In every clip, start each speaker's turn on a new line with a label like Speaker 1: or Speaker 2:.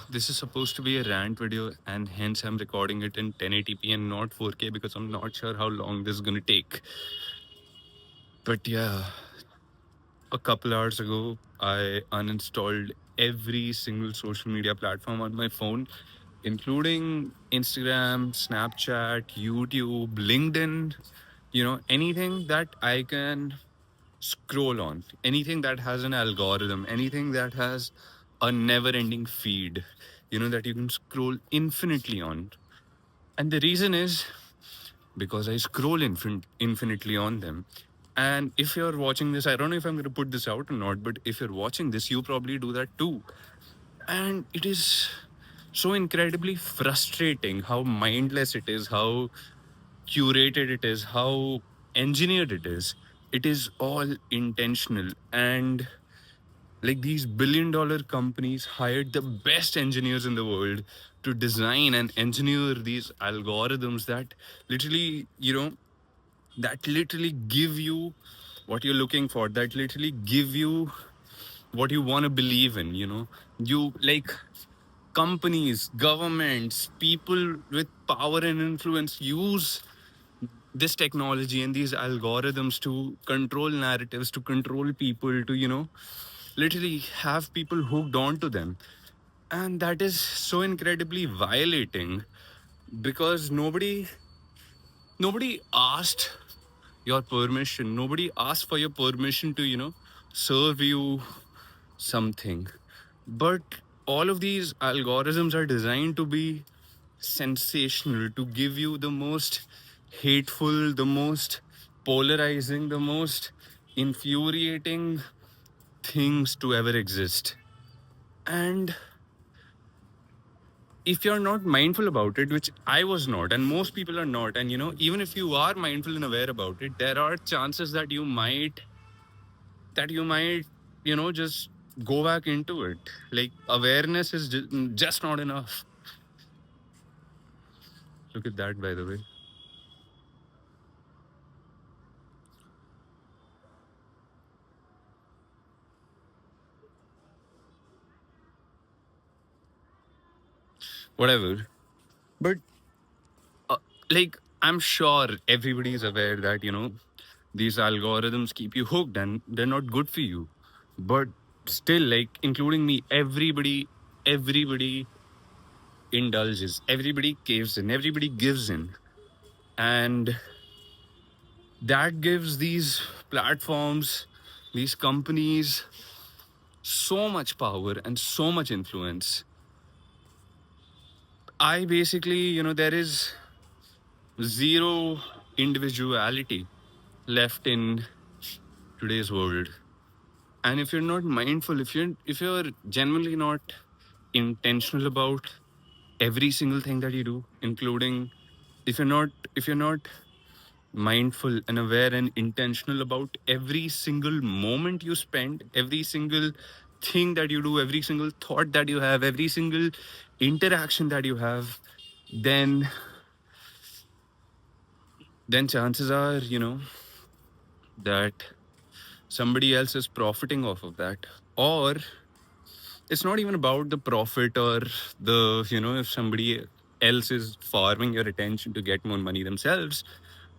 Speaker 1: This is supposed to be a rant video, and hence I'm recording it in 1080p and not 4K because I'm not sure how long this is gonna take. But yeah, a couple hours ago, I uninstalled every single social media platform on my phone, including Instagram, Snapchat, YouTube, LinkedIn, anything that I can scroll on, anything that has an algorithm, anything that has a never ending feed, that you can scroll infinitely on. And the reason is because I scroll infinitely on them. And if you're watching this, I don't know if I'm going to put this out or not, but if you're watching this, you probably do that too. And it is so incredibly frustrating how mindless it is, how curated it is, how engineered it is. It is all intentional. And like these billion-dollar companies hired the best engineers in the world to design and engineer these algorithms that literally, that literally give you what you're looking for, that literally give you what you want to believe in, you like companies, governments, people with power and influence use this technology and these algorithms to control narratives, to control people, to, literally have people hooked onto them. And that is so incredibly violating because nobody asked your permission. Nobody asked for your permission to, serve you something. But all of these algorithms are designed to be sensational, to give you the most hateful, the most polarizing, the most infuriating things to ever exist. And if you're not mindful about it, which I was not, and most people are not, and even if you are mindful and aware about it, there are chances that you might, just go back into it. Like awareness is just not enough. Look at that, by the way. Whatever. But uh, like, I'm sure everybody is aware that, these algorithms keep you hooked and they're not good for you. But still, like, including me, everybody indulges, everybody caves in, everybody gives in. And that gives these platforms, these companies, so much power and so much influence. I basically, there is zero individuality left in today's world. And if you're not mindful, if you're genuinely not intentional about every single thing that you do, including if you're not mindful and aware and intentional about every single moment you spend, every single thing that you do, every single thought that you have, every single interaction that you have, then chances are, that somebody else is profiting off of that. Or it's not even about the profit or the, if somebody else is farming your attention to get more money themselves,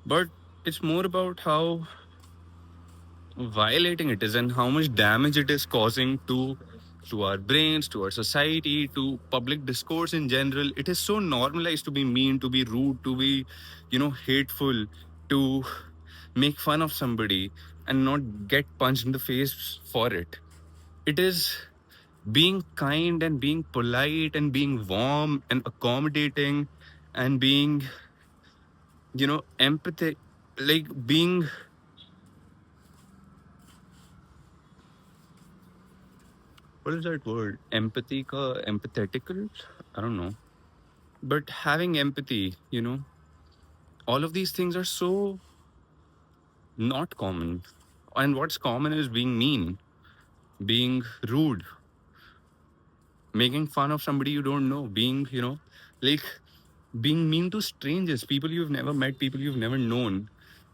Speaker 1: but it's more about how violating it is and how much damage it is causing to our brains, to our society, to public discourse in general. It is so normalized to be mean, to be rude, to be, hateful, to make fun of somebody and not get punched in the face for it. It is being kind and being polite and being warm and accommodating and being, empathy, like being, what is that word? Empathy, empathetical? I don't know. But having empathy, all of these things are so not common. And what's common is being mean, being rude, making fun of somebody you don't know, being, like being mean to strangers, people you've never met, people you've never known.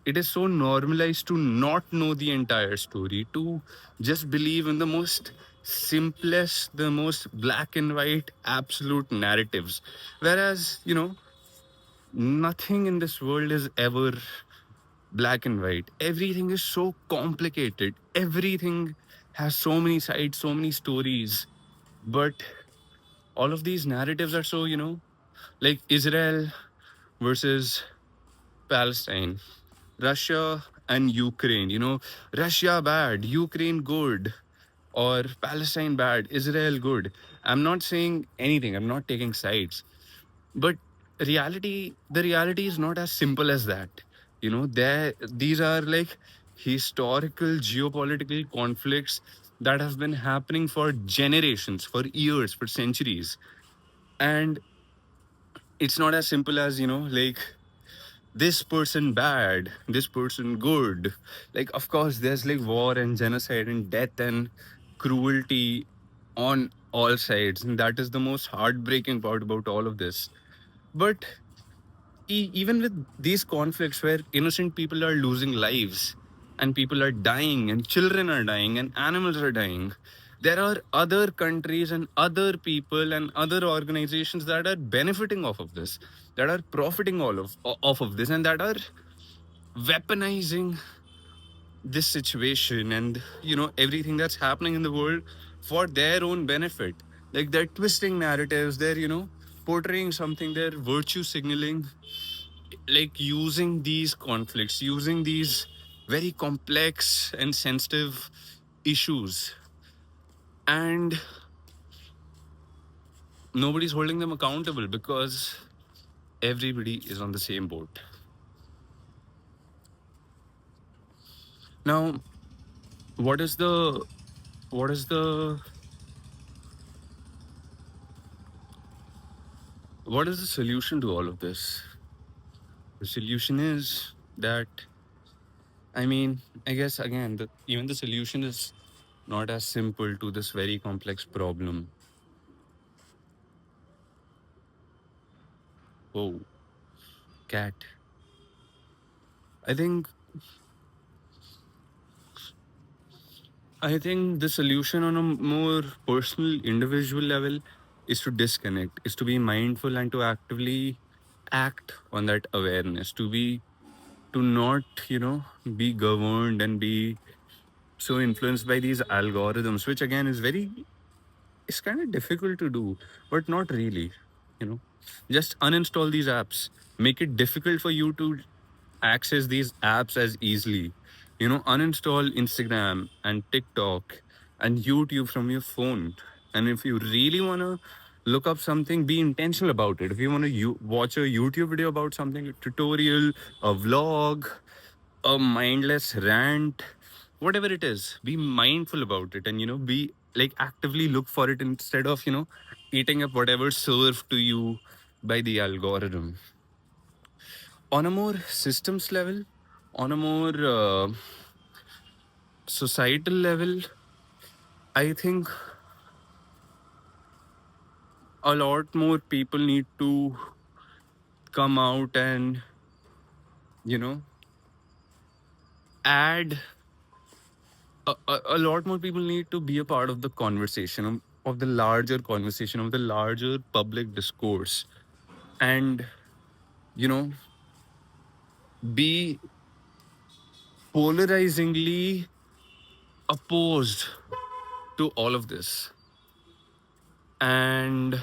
Speaker 1: It is so normalized to not know the entire story, to just believe in the most simplest, the most black and white, absolute narratives. Whereas, nothing in this world is ever black and white. Everything is so complicated. Everything has so many sides, so many stories. But all of these narratives are so, like Israel versus Palestine, Russia and Ukraine, Russia bad, Ukraine good, or Palestine bad, Israel good. I'm not saying anything, I'm not taking sides. But the reality is not as simple as that. These are like historical geopolitical conflicts that have been happening for generations, for years, for centuries. And it's not as simple as, like this person bad, this person good. Like, of course, there's like war and genocide and death and cruelty on all sides. And that is the most heartbreaking part about all of this. But even with these conflicts where innocent people are losing lives and people are dying and children are dying and animals are dying, there are other countries and other people and other organizations that are benefiting off of this, that are profiting off of this, and that are weaponizing this situation and everything that's happening in the world for their own benefit. Like, they're twisting narratives, they're portraying something, they're virtue signaling, like using these conflicts, using these very complex and sensitive issues, and nobody's holding them accountable because everybody is on the same boat. Now, what is the what is the what is the solution to all of this? The solution is that, I mean, I guess again, even the solution is not as simple to this very complex problem. Oh, cat. I think I think the solution on a more personal, individual level is to disconnect, is to be mindful and to actively act on that awareness, to not, be governed and be so influenced by these algorithms, which again is it's kind of difficult to do, but not really. You know, just uninstall these apps, make it difficult for you to access these apps as easily. Uninstall Instagram and TikTok and YouTube from your phone. And if you really want to look up something, be intentional about it. If you want to watch a YouTube video about something, a tutorial, a vlog, a mindless rant, whatever it is, be mindful about it, and be like actively look for it instead of eating up whatever served to you by the algorithm. On a more systems level, on a more societal level, I think a lot more people need to come out and you know add a lot more people need to be a part of the conversation, of the larger conversation, of the larger public discourse, and you know be polarizingly opposed to all of this. And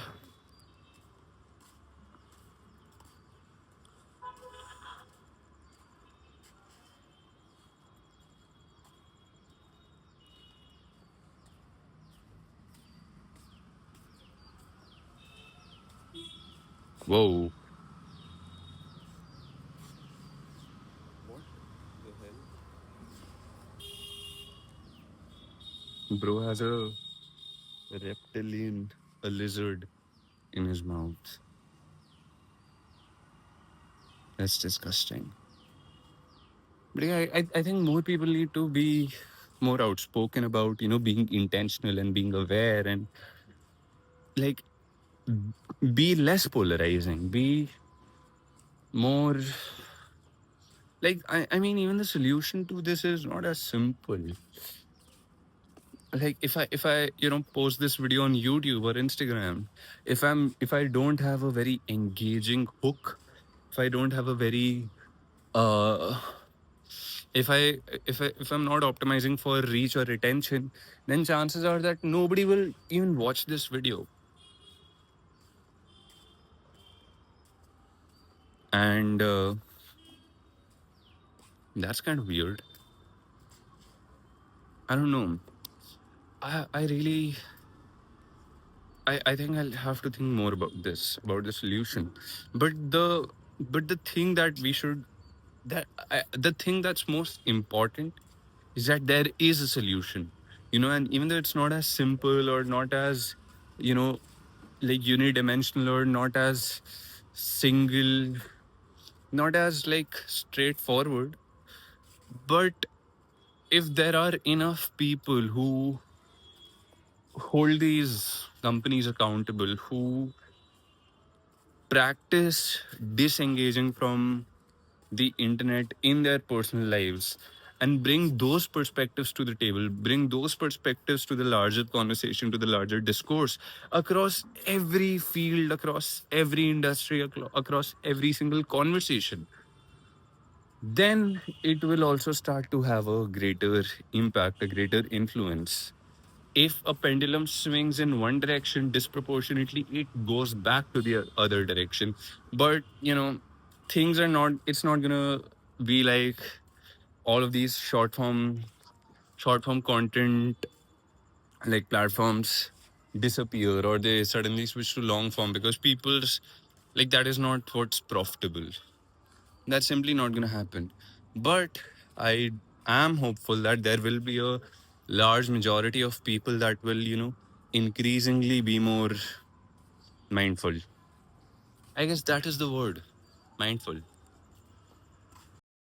Speaker 1: whoa, what the hell? Bro has a reptilian, a lizard in his mouth. That's disgusting. But yeah, I think more people need to be more outspoken about, being intentional and being aware, and like be less polarizing, be more like, I mean, even the solution to this is not as simple. like if I post this video on YouTube or Instagram, if I don't have a very engaging hook, if I don't have a very uh if I if I'm not optimizing for reach or retention, then chances are that nobody will even watch this video. And that's kind of weird. I don't know. I really I think I'll have to think more about this, about the solution. But the thing that we should the thing that's most important is that there is a solution. And even though it's not as simple or not as, you know, like unidimensional or not as single, not as like straightforward, but if there are enough people who hold these companies accountable, who practice disengaging from the internet in their personal lives and bring those perspectives to the table, bring those perspectives to the larger conversation, to the larger discourse across every field, across every industry, across every single conversation, then it will also start to have a greater impact, a greater influence. If a pendulum swings in one direction disproportionately, it goes back to the other direction. But things are not, it's not gonna be like all of these short form content like platforms disappear or they suddenly switch to long form because people's like that is not what's profitable. That's simply not going to happen. But I am hopeful that there will be a large majority of people that will, increasingly be more mindful. I guess that is the word, mindful.